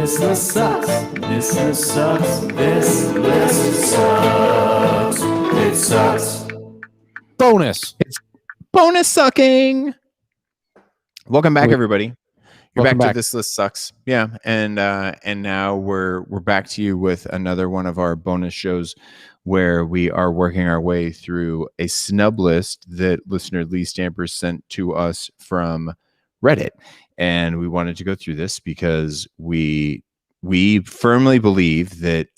This list sucks. This list sucks. This list sucks. It sucks. Bonus. It's bonus sucking. Welcome back, everybody. You're back to This List Sucks. Yeah, and now we're back to you with another one of our bonus shows where we are working our way through a snub list that listener Lee Stamper sent to us from Reddit. And we wanted to go through this because we firmly believe that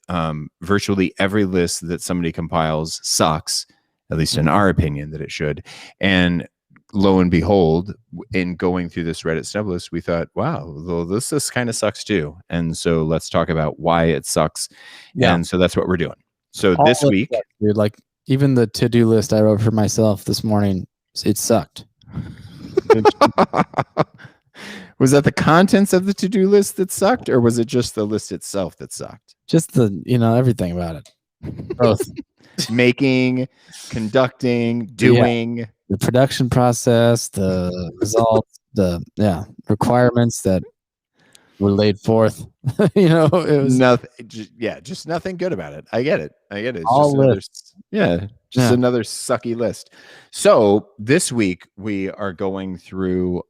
virtually every list that somebody compiles sucks, at least in our opinion that it should. And lo and behold, in going through this Reddit snub list, we thought, wow, well, this kind of sucks too. And so let's talk about why it sucks. Yeah. And so that's what we're doing. So all this week, dude, like even the to-do list I wrote for myself this morning, it sucked. Was that the contents of the to-do list that sucked, or was it just the list itself that sucked? Just everything about it. Both. Making, conducting, doing. Yeah. The production process, the results, the requirements that were laid forth. It was nothing. Just nothing good about it. I get it. It's all just another sucky list. So this week we are going through.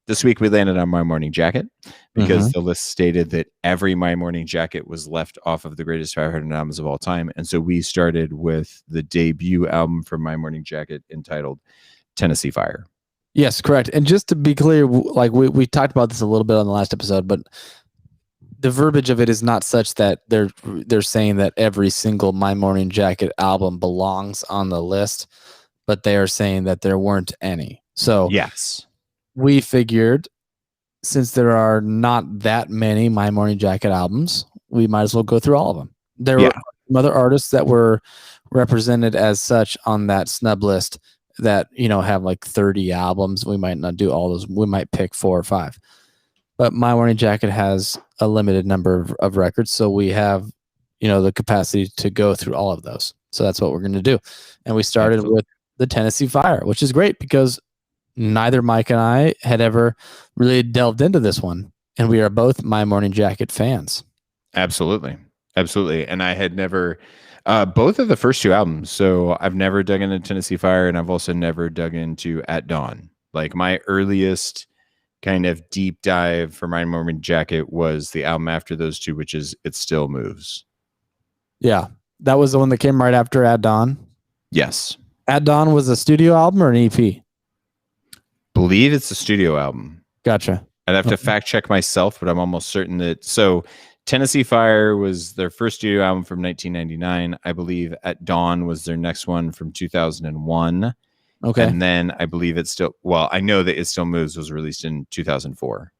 This week we landed on My Morning Jacket because the list stated that every My Morning Jacket was left off of the greatest 500 albums of all time. And so we started with the debut album from My Morning Jacket entitled Tennessee Fire. Yes, correct. And just to be clear, like we talked about this a little bit on the last episode, but the verbiage of it is not such that they're saying that every single My Morning Jacket album belongs on the list, but they are saying that there weren't any. So yes. We figured since there are not that many My Morning Jacket albums, we might as well go through all of them. There were other artists that were represented as such on that snub list that, have like 30 albums. We might not do all those. We might pick 4 or 5. But My Morning Jacket has a limited number of records, so we have, the capacity to go through all of those. So that's what we're going to do. And we started with the Tennessee Fire, which is great because neither Mike and I had ever really delved into this one, and we are both My Morning Jacket fans. Absolutely. And I had never both of the first 2 albums. So I've never dug into Tennessee Fire, and I've also never dug into At Dawn. Like my earliest kind of deep dive for My Morning Jacket was the album after those 2, which is It Still Moves. Yeah, that was the one that came right after At Dawn. Yes. At Dawn was a studio album or an EP? Believe it's a studio album. Gotcha. I'd have to fact check myself, but I'm almost certain that. So Tennessee Fire was their first studio album from 1999. I believe At Dawn was their next one from 2001. Okay. And then I believe I know that It Still Moves was released in 2004.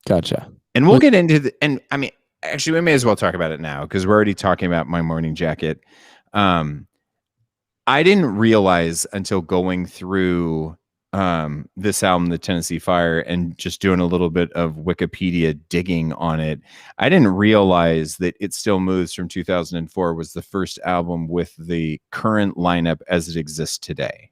Gotcha. And we'll get into actually we may as well talk about it now because we're already talking about My Morning Jacket. I didn't realize until going through this album, the Tennessee Fire, and just doing a little bit of Wikipedia digging on it, I didn't realize that It Still Moves from 2004 was the first album with the current lineup as it exists today.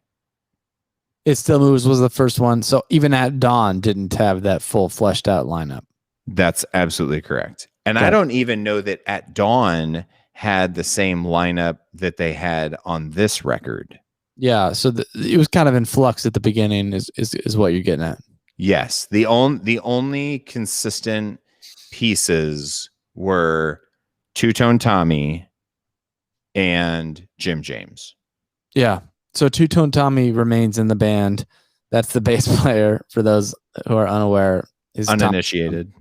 It Still Moves was the first one, so even At Dawn didn't have that full fleshed out lineup. That's absolutely correct. And I don't even know that At Dawn had the same lineup that they had on this record. Yeah, so it was kind of in flux at the beginning is what you're getting at. Yes, the only consistent pieces were Two Tone Tommy and Jim James. Yeah, so Two Tone Tommy remains in the band. That's the bass player for those who are unaware. Is uninitiated.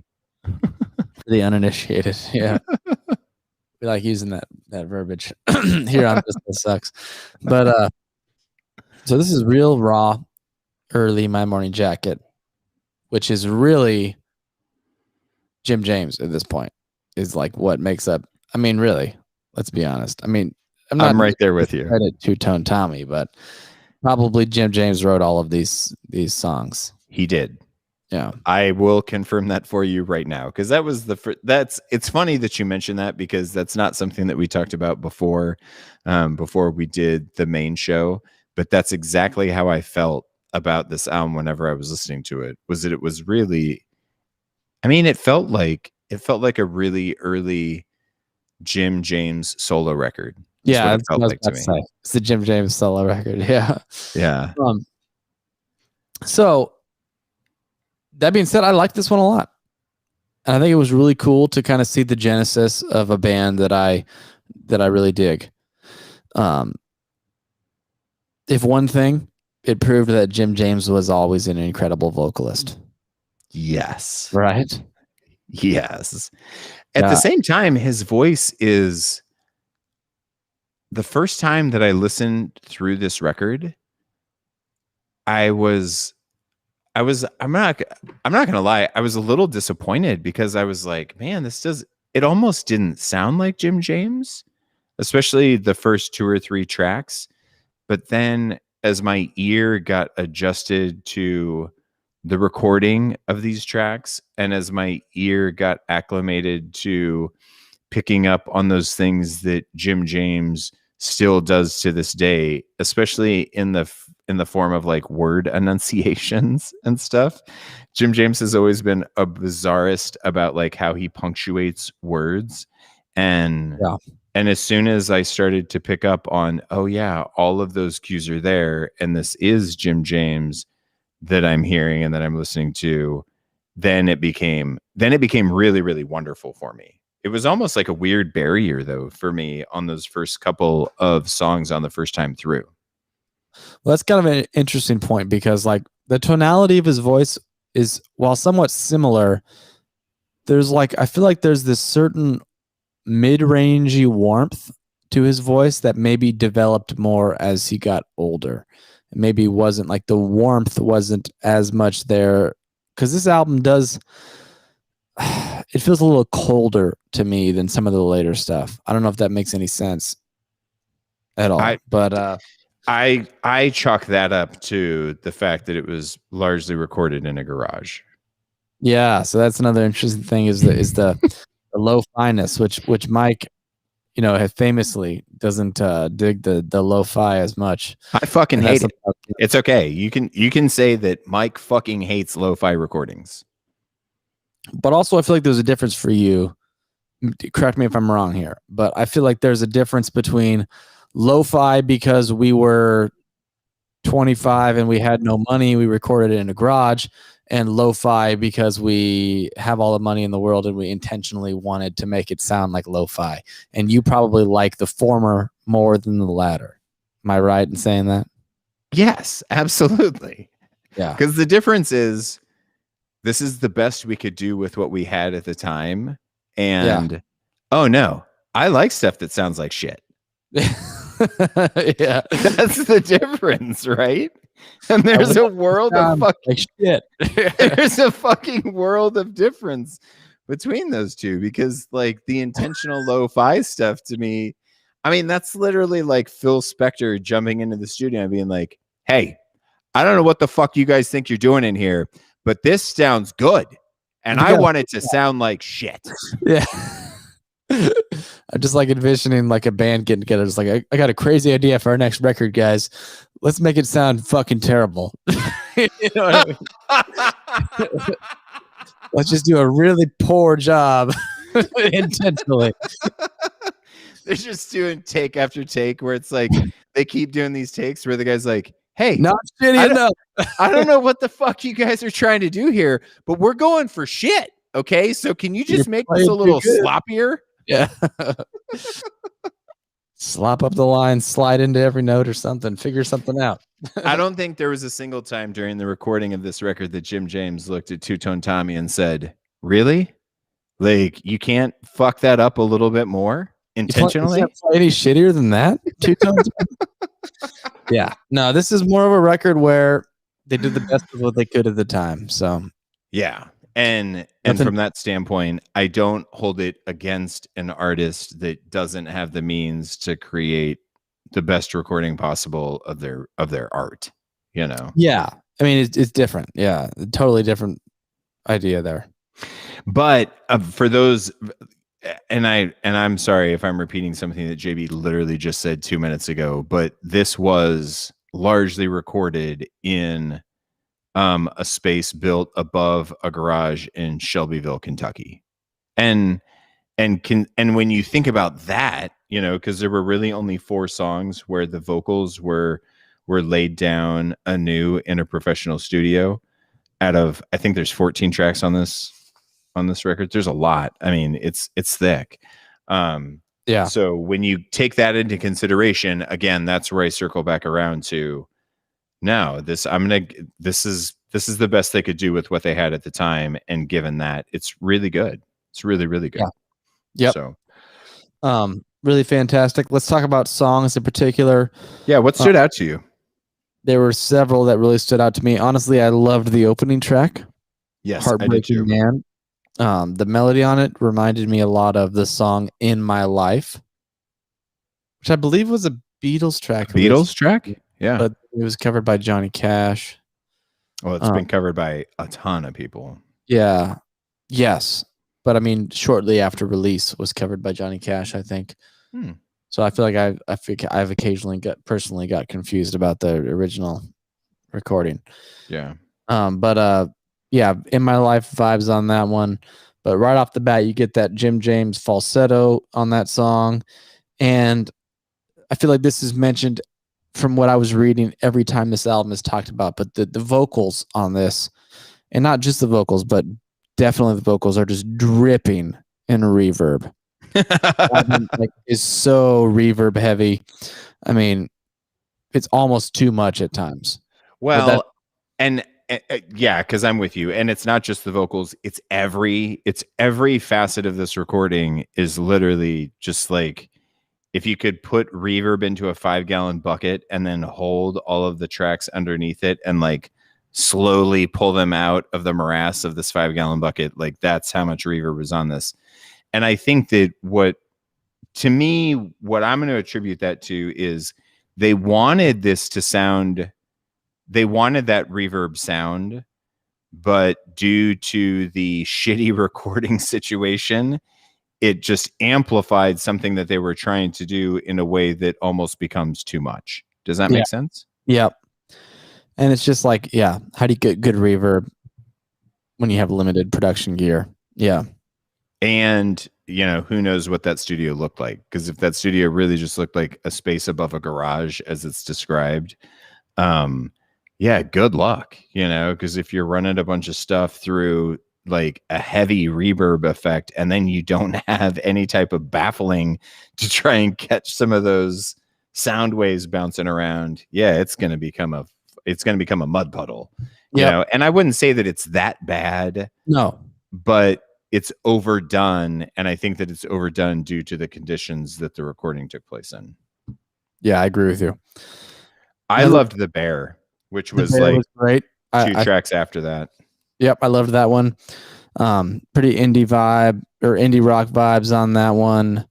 For the uninitiated, yeah. We like using that verbiage here on This List Sucks. But so this is real raw, early My Morning Jacket, which is really Jim James at this point, is like what makes up. I mean, really, let's be honest. I mean, I'm right there with you. Credit Two Tone Tommy, but probably Jim James wrote all of these songs. He did. Yeah, I will confirm that for you right now because that was it's funny that you mentioned that because that's not something that we talked about before we did the main show. But that's exactly how I felt about this album whenever I was listening to it, was that it was really I mean, it felt like a really early Jim James solo record. Yeah, What it that's felt what I was like to about to me. say. It's the Jim James solo record. Yeah. Yeah. So that being said, I like this one a lot. And I think it was really cool to kind of see the genesis of a band that I really dig. If one thing, it proved that Jim James was always an incredible vocalist. Yes. Right? Yes. At the same time, his voice is, the first time that I listened through this record, I'm not gonna lie, I was a little disappointed because I was like, man, it almost didn't sound like Jim James, especially the first 2 or 3 tracks. But then as my ear got adjusted to the recording of these tracks, and as my ear got acclimated to picking up on those things that Jim James still does to this day, especially in the form of like word enunciations and stuff. Jim James has always been a bizarrist about like how he punctuates words. And as soon as I started to pick up on, oh yeah, all of those cues are there, and this is Jim James that I'm hearing and that I'm listening to, then it became really, really wonderful for me. It was almost like a weird barrier though for me on those first couple of songs on the first time through. Well, that's kind of an interesting point because like the tonality of his voice is, while somewhat similar, there's like, I feel like there's this certain mid-rangey warmth to his voice that maybe developed more as he got older. Maybe wasn't like, the warmth wasn't as much there, because this album does, it feels a little colder to me than some of the later stuff. I don't know if that makes any sense at all. I chalk that up to the fact that it was largely recorded in a garage. Yeah, so that's another interesting thing is the lo-fi-ness, which Mike, you know, famously doesn't dig the lo-fi as much. I fucking hate it. It's okay. You can say that Mike fucking hates lo-fi recordings. But also, I feel like there's a difference for you. Correct me if I'm wrong here, but I feel like there's a difference between lo-fi because we were 25 and we had no money, we recorded it in a garage, and lo-fi because we have all the money in the world and we intentionally wanted to make it sound like lo-fi. And you probably like the former more than the latter. Am I right in saying that? Yes, absolutely. Yeah. Because the difference is, this is the best we could do with what we had at the time. And oh no, I like stuff that sounds like shit. Yeah. That's the difference, right? And there's a world of fucking shit. There's a fucking world of difference between those two, because like the intentional lo-fi stuff to me, I mean, that's literally like Phil Spector jumping into the studio and being like, hey, I don't know what the fuck you guys think you're doing in here, but this sounds good. And I want it to sound like shit. Yeah. I just like envisioning like a band getting together. It's like, I got a crazy idea for our next record, guys. Let's make it sound fucking terrible. You know what I mean? Let's just do a really poor job intentionally. They're just doing take after take where it's like they keep doing these takes where the guy's like, hey, not shitty enough. I don't know what the fuck you guys are trying to do here, but we're going for shit. Okay, so can you just make this a little sloppier? Yeah. Slop up the line, slide into every note or something, figure something out. I don't think there was a single time during the recording of this record that Jim James looked at Two Tone Tommy and said, really? Like, you can't fuck that up a little bit more intentionally? You can't play any shittier than that? Two Tones? Yeah. No, this is more of a record where they did the best of what they could at the time. So yeah. And from that standpoint, I don't hold it against an artist that doesn't have the means to create the best recording possible of their art, you know? Yeah. I mean, it's different. Yeah. Totally different idea there. But for those, and I'm sorry if I'm repeating something that JB literally just said 2 minutes ago, but this was largely recorded in a space built above a garage in Shelbyville, Kentucky. And when you think about that, you know, because there were really only 4 songs where the vocals were laid down anew in a professional studio out of, I think there's 14 tracks on this record. There's a lot. I mean, it's thick. So when you take that into consideration, again, that's where I circle back around to, no, this is the best they could do with what they had at the time, and given that, it's really good. It's really, really good. Yep. So really fantastic. Let's talk about songs in particular. Yeah, what stood out to you? There were several that really stood out to me. Honestly, I loved the opening track. Yes, Heartbreaking Man. The melody on it reminded me a lot of the song "In My Life," which I believe was a Beatles track. Beatles track? Yeah. But it was covered by Johnny Cash. Well, it's been covered by a ton of people. Yeah. Yes. But I mean, shortly after release was covered by Johnny Cash, I think. So I feel like I've occasionally personally got confused about the original recording. Yeah. Yeah, In My Life vibes on that one. But right off the bat, you get that Jim James falsetto on that song. And I feel like this is mentioned from what I was reading every time this album is talked about. But the vocals on this, and not just the vocals, but definitely the vocals are just dripping in reverb. Is so reverb heavy. I mean, it's almost too much at times. Well, yeah, because I'm with you, and it's not just the vocals; it's every facet of this recording is literally just like, if you could put reverb into a 5-gallon bucket and then hold all of the tracks underneath it and like slowly pull them out of the morass of this 5-gallon bucket, like that's how much reverb was on this. And I think that what I'm going to attribute that to is they wanted this to sound. They wanted that reverb sound, but due to the shitty recording situation, it just amplified something that they were trying to do in a way that almost becomes too much. Does that make sense? Yep. And it's just like, how do you get good reverb when you have limited production gear? Yeah. And, you know, who knows what that studio looked like? Because if that studio really just looked like a space above a garage, as it's described, yeah, good luck, you know, because if you're running a bunch of stuff through like a heavy reverb effect and then you don't have any type of baffling to try and catch some of those sound waves bouncing around, it's going to become a mud puddle, you know. And I wouldn't say that it's that bad, no, but it's overdone, and I think that it's overdone due to the conditions that the recording took place in. Yeah, I agree with you. I loved The Bear, which was like great. 2 tracks after that. Yep, I loved that one. Pretty indie vibe or indie rock vibes on that one.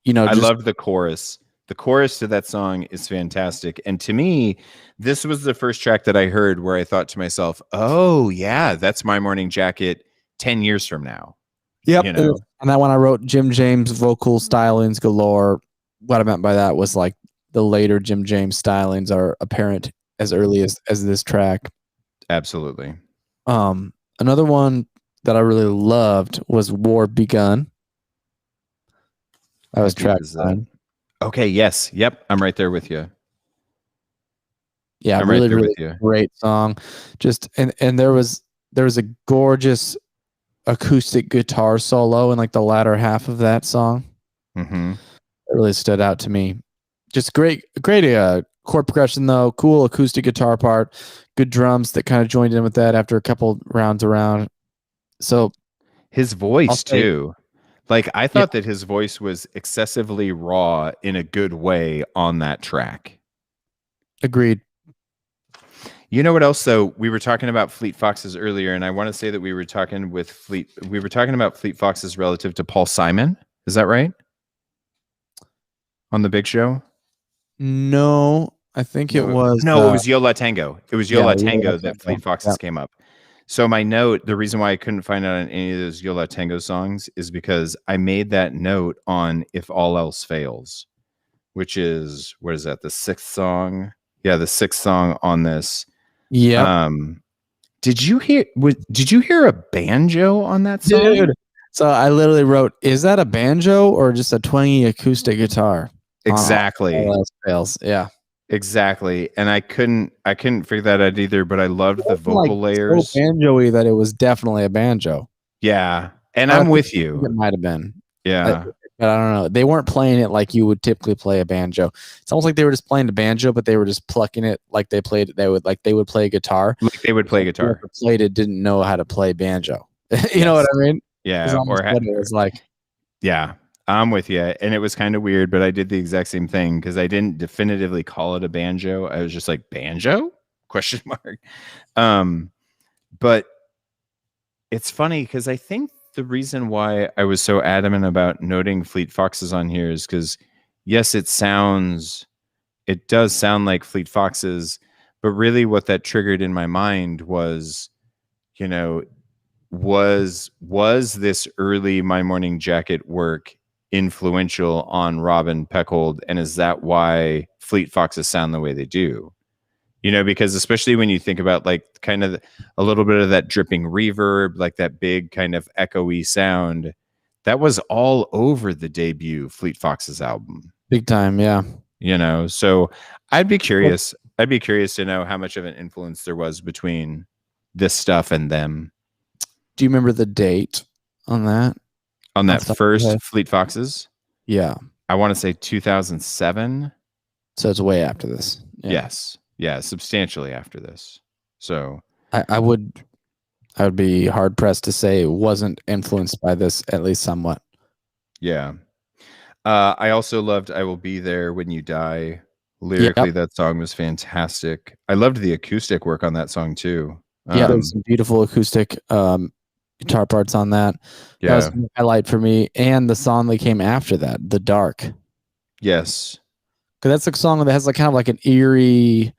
You know, I loved the chorus. The chorus to that song is fantastic. And to me, this was the first track that I heard where I thought to myself, oh, yeah, that's My Morning Jacket 10 years from now. Yep. You know? And that one I wrote Jim James vocal stylings galore. What I meant by that was like the later Jim James stylings are apparent as early as this track. Absolutely. Another one that I really loved was War Begun. That was track 9. Okay, yes. Yep, I'm right there with you. Yeah, really great song. Just and there was a gorgeous acoustic guitar solo in like the latter half of that song. Mm-hmm. It really stood out to me. Just great chord progression though, cool acoustic guitar part, good drums that kind of joined in with that after a couple rounds around. So his voice too. Like I thought that his voice was excessively raw in a good way on that track. Agreed. You know what else though? We were talking about Fleet Foxes earlier, and I want to say that we were talking about Fleet Foxes relative to Paul Simon. Is that right? On the Big Show? No, I think it was. No, it was Yo La Tango. It was Yo La Tango that Fleet Foxes came up. So my note, the reason why I couldn't find out on any of those Yo La Tango songs is because I made that note on If All Else Fails, which is, what is that, the 6th song? Yeah, the 6th song on this. Yeah. Did you hear a banjo on that song? Dude. So I literally wrote, is that a banjo or just a twangy acoustic guitar? Exactly. Yeah. Exactly. And I couldn't figure that out either, but I loved the vocal layers. So banjo-y that it was definitely a banjo. Yeah. And I'm with you. It might have been. Yeah. But I don't know. They weren't playing it like you would typically play a banjo. It's almost like they were just playing the banjo, but they were just plucking it like they would play a guitar. Like they would play guitar. Whoever played it didn't know how to play banjo. You know what I mean? Yeah. Or what it was like. Yeah. I'm with you. And it was kind of weird, but I did the exact same thing because I didn't definitively call it a banjo. I was just like, banjo? ? But it's funny because I think the reason why I was so adamant about noting Fleet Foxes on here is because, yes, it does sound like Fleet Foxes, but really what that triggered in my mind was, was this early My Morning Jacket work influential on Robin Peckhold, and is that why Fleet Foxes sound the way they do? Because especially when you think about like kind of a little bit of that dripping reverb, like that big kind of echoey sound, that was all over the debut Fleet Foxes album. Big time, yeah. So I'd be curious. I'd be curious to know how much of an influence there was between this stuff and them. Do you remember the date on that? On that first Fleet Foxes? Yeah. I want to say 2007. So it's way after this. Yeah. Yes. Yeah, substantially after this. So I would be hard pressed to say it wasn't influenced by this, at least somewhat. Yeah. I also loved I Will Be There When You Die. Lyrically, that song was fantastic. I loved the acoustic work on that song too. There's some beautiful acoustic guitar parts on that. Yeah. That was a highlight for me. And the song that came after that, The Dark. Yes. Because that's a song that has like kind of like an eerie,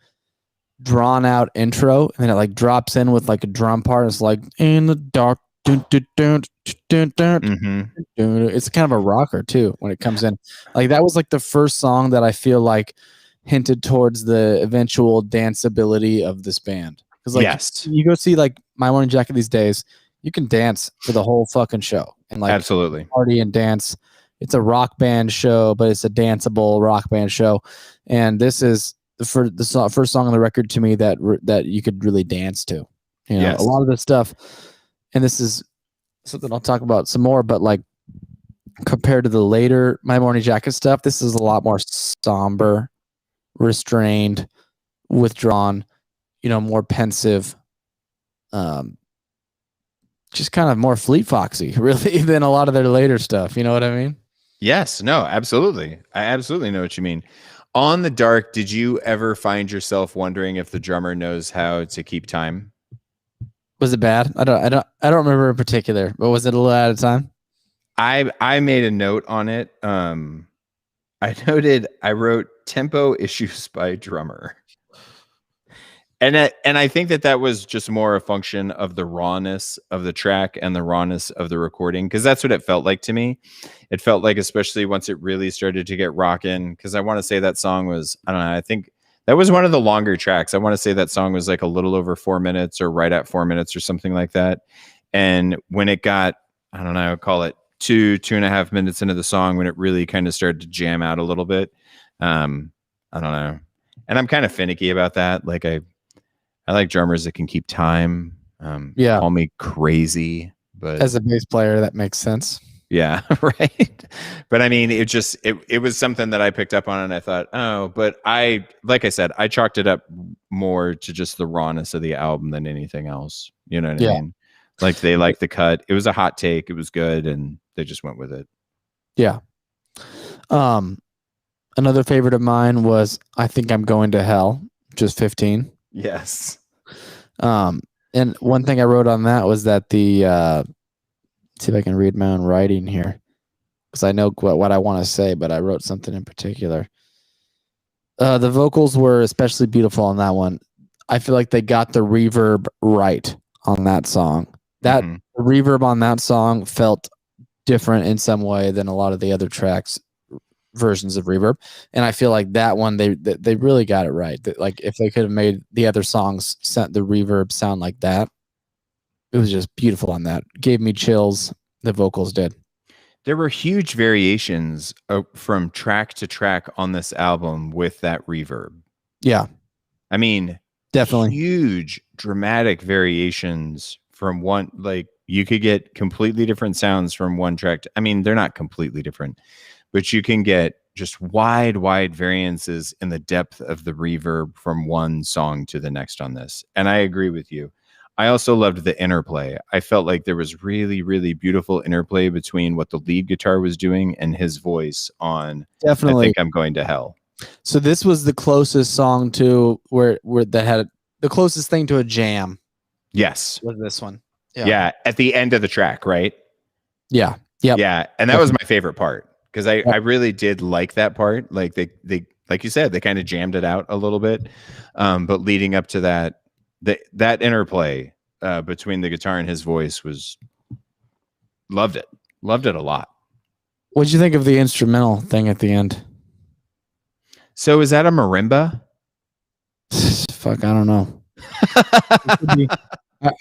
drawn out intro, and then it like drops in with like a drum part. It's like in the dark. Dun, dun, dun, dun, dun, dun, dun. It's kind of a rocker too when it comes in. Like that was like the first song that I feel like hinted towards the eventual danceability of this band. Because like you go see like My Morning Jacket these days, you can dance for the whole fucking show and like absolutely party and dance. It's a rock band show, but it's a danceable rock band show, and this is the first song on the record to me that you could really dance to. A lot of the stuff, and this is something I'll talk about some more, but like compared to the later My Morning Jacket stuff, this is a lot more somber, restrained, withdrawn, more pensive, just kind of more Fleet Foxy really than a lot of their later stuff. You know what I mean? Yes, no, absolutely. I absolutely know what you mean. On The Dark, did you ever find yourself wondering if the drummer knows how to keep time? Was it bad? I don't remember in particular, but was it a little out of time? I made a note on it. I wrote tempo issues by drummer. And I think that was just more a function of the rawness of the track and the rawness of the recording, because that's what it felt like to me. It felt like, especially once it really started to get rocking, because I want to say that song was, I don't know, I think that was one of the longer tracks. I want to say that song was like a little over 4 minutes or right at 4 minutes or something like that. And when it got, I don't know, call it 2.5 minutes into the song, when it really kind of started to jam out a little bit, I don't know. And I'm kind of finicky about that. Like I like drummers that can keep time. Call me crazy, but as a bass player, that makes sense. Yeah, right. But I mean, it was something that I picked up on, and I thought, oh, but like I said, I chalked it up more to just the rawness of the album than anything else. You know what I mean? Like they liked the cut. It was a hot take. It was good, and they just went with it. Yeah. Another favorite of mine was I Think I'm Going to Hell, which is 15. Yes. And one thing I wrote on that was that let's see if I can read my own writing here, because I know what I want to say, but I wrote something in particular. The vocals were especially beautiful on that one. I feel like they got the reverb right on that song. That reverb on that song felt different in some way than a lot of the other tracks versions of reverb, and I feel like that one they really got it right. Like if they could have made the other songs the reverb sound like that, it was just beautiful on that. Gave me chills. The vocals did. There were huge variations from track to track on this album with that reverb. Yeah, I mean, definitely huge dramatic variations from one. Like you could get completely different sounds from one track. I mean, they're not completely different, but you can get just wide variances in the depth of the reverb from one song to the next on this. And I agree with you. I also loved the interplay. I felt like there was really beautiful interplay between what the lead guitar was doing and his voice on definitely. I Think I'm Going to Hell. So this was the closest song to where that had the closest thing to a jam. Yes. Was this one. Yeah. At the end of the track, right? Yeah. Yep. Yeah. And that was my favorite part because I really did like that part. Like they like you said, they kind of jammed it out a little bit. But leading up to that, that interplay between the guitar and his voice was loved it a lot. What did you think of the instrumental thing at the end? So is that a marimba? Fuck, I don't know.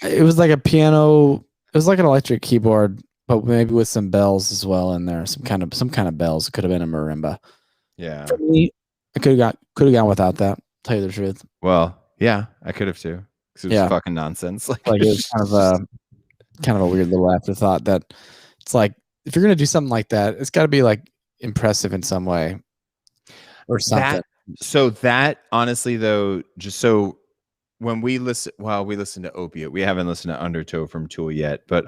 It was like a piano. It was like an electric keyboard, but maybe with some bells as well in there. Some kind of bells. It could have been a marimba. Yeah. For me, I could have gone without that. Tell you the truth. Well, yeah, I could have too. Because it was fucking nonsense. Like it was kind of a weird little afterthought that it's like if you're gonna do something like that, it's got to be like impressive in some way or something. So that honestly though, just so when we listen to Opiate, we haven't listened to Undertow from Tool yet, but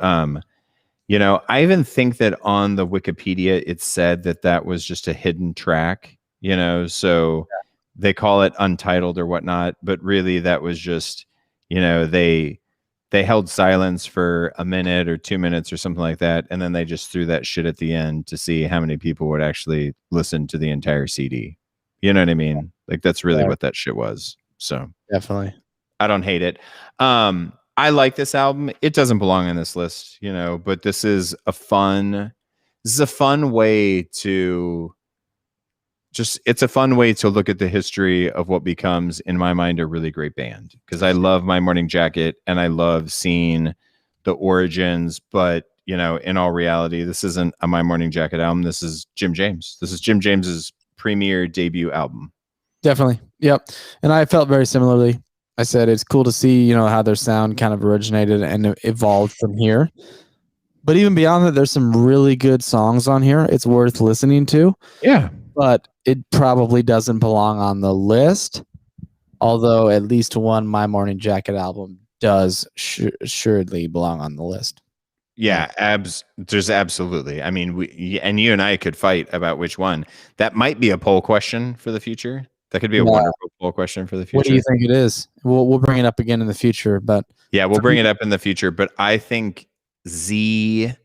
you know, I even think that on the Wikipedia it said that was just a hidden track, you know, so they call it Untitled or whatnot, but really that was just, you know, they held silence for a minute or 2 minutes or something like that, and then they just threw that shit at the end to see how many people would actually listen to the entire CD. You know what I mean? Like that's really what that shit was. So definitely, I don't hate it. I like this album. It doesn't belong on this list, you know, but this is a fun way to it's a fun way to look at the history of what becomes, in my mind, a really great band. Because I love My Morning Jacket and I love seeing the origins. But, you know, in all reality, this isn't a My Morning Jacket album. This is Jim James. This is Jim James's premier debut album. Definitely. Yep. And I felt very similarly. I said it's cool to see, you know, how their sound kind of originated and evolved from here. But even beyond that, there's some really good songs on here. It's worth listening to. Yeah. But it probably doesn't belong on the list. Although at least one My Morning Jacket album does assuredly belong on the list. Yeah, there's absolutely. I mean, you and I could fight about which one. That might be a poll question for the future. That could be a wonderful poll question for the future. What do you think it is? We'll bring it up again in the future, but yeah, we'll bring it up in the future. But I think It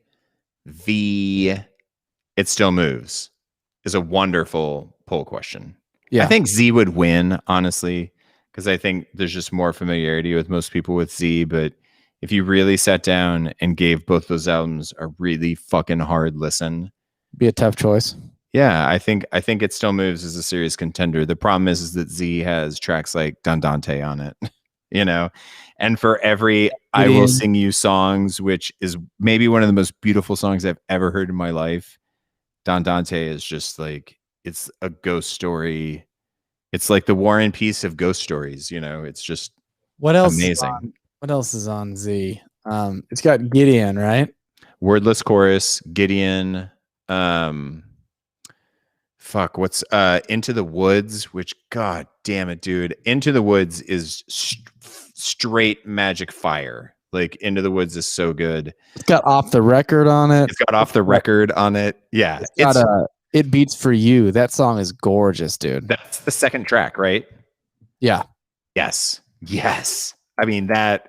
Still Moves is a wonderful poll question. Yeah, I think Z would win, honestly, because I think there's just more familiarity with most people with Z. But if you really sat down and gave both those albums a really fucking hard listen, be a tough choice. Yeah, I think It Still Moves is a serious contender. The problem is that Z has tracks like Dandante on it, you know, and for every I Will Sing You songs, which is maybe one of the most beautiful songs I've ever heard in my life, Dandante is just like, it's a ghost story. It's like the War and Peace of ghost stories, you know. It's just amazing. What else is on Z? It's got Gideon, right? Wordless Chorus, Gideon, what's Into the Woods, which, god damn it, dude, Into the Woods is straight magic fire. Like, Into the Woods is so good. It's got Off the Record on it. It's got Off the Record on it. Yeah. It's got It Beats for You. That song is gorgeous, dude. That's the second track, right? Yeah. Yes. I mean, and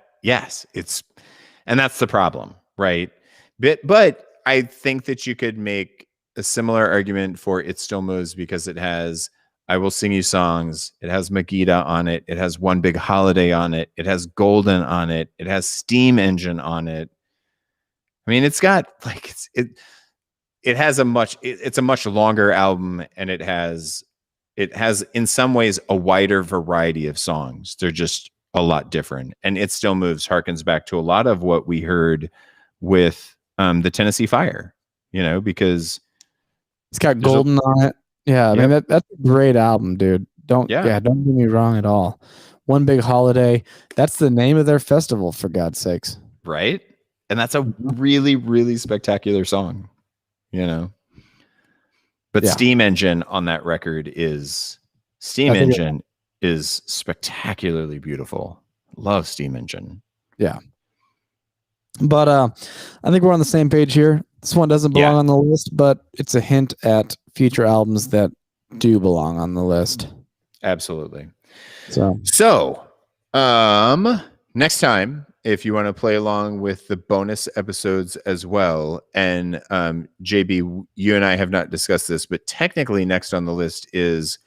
that's the problem, right? But I think that you could make a similar argument for It Still Moves because it has I Will Sing You songs. It has Megiddo on it. It has One Big Holiday on it. It has Golden on it. It has Steam Engine on it. I mean, it's got like has it's a much longer album, and it has in some ways a wider variety of songs. They're just a lot different, and It Still Moves harkens back to a lot of what we heard with the Tennessee Fire, because it's got Golden on it. Yeah, I mean that's a great album, dude. Don't get me wrong at all. One Big Holiday, that's the name of their festival, for God's sakes. Right? And that's a really, really spectacular song, But Steam Engine on that record is spectacularly beautiful. Love Steam Engine. Yeah. But I think we're on the same page here. This one doesn't belong on the list, but it's a hint at future albums that do belong on the list. Absolutely. So next time, if you want to play along with the bonus episodes as well, and JB, you and I have not discussed this, but technically next on the list is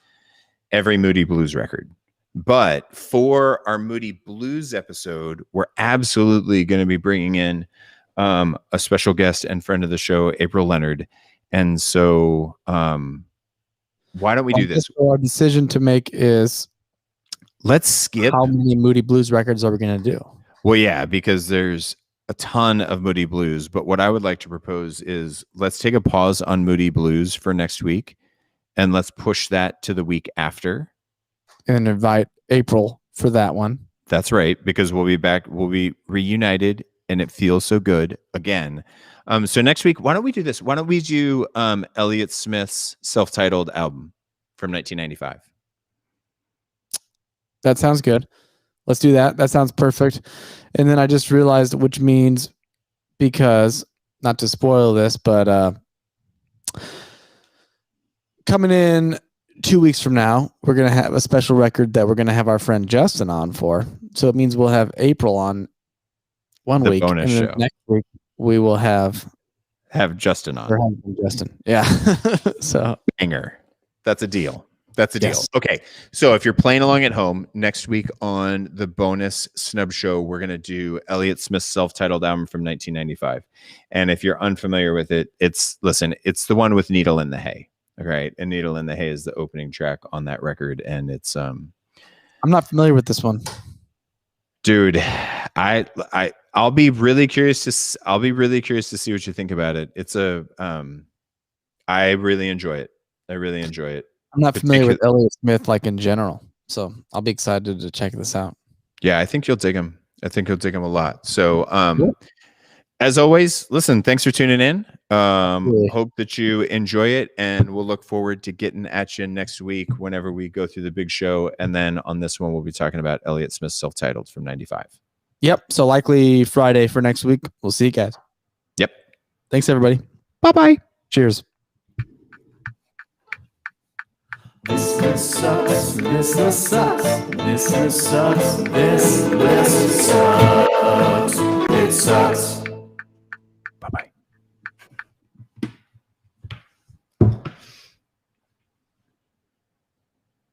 every Moody Blues record. But for our Moody Blues episode, we're absolutely going to be bringing in a special guest and friend of the show, April Leonard. And so why don't we do this? Our decision to make is, let's skip. How many Moody Blues records are we going to do? Well, yeah, because there's a ton of Moody Blues. But what I would like to propose is let's take a pause on Moody Blues for next week, and let's push that to the week after. And invite April for that one. That's right, because we'll be back. We'll be reunited, and it feels so good again. So next week, why don't we do this? Why don't we do Elliot Smith's self-titled album from 1995? That sounds good. Let's do that. That sounds perfect. And then I just realized, which means, because, not to spoil this, but coming in 2 weeks from now, we're going to have a special record that we're going to have our friend Justin on for. So it means we'll have April on one week. Bonus and then show. Next week, we will have Justin on. Justin. Yeah. So banger. That's a deal. That's a deal. Yes. Okay. So if you're playing along at home, next week on the bonus Snub show, we're going to do Elliot Smith's self-titled album from 1995. And if you're unfamiliar with it, it's the one with Needle in the Hay. All right. And Needle in the Hay is the opening track on that record. And it's, I'm not familiar with this one. Dude, I'll be really curious to see what you think about it. It's I really enjoy it. I'm not familiar with Elliot Smith in general, so I'll be excited to check this out. Yeah, I think you'll dig him. A lot. So, as always, listen, thanks for tuning in. Hope that you enjoy it, and we'll look forward to getting at you next week whenever we go through the big show. And then on this one, we'll be talking about Elliot Smith's self-titled from 95. Yep. So likely Friday for next week. We'll see you guys. Yep. Thanks, everybody. Bye-bye. Cheers. This list sucks. This list sucks. This list sucks. This list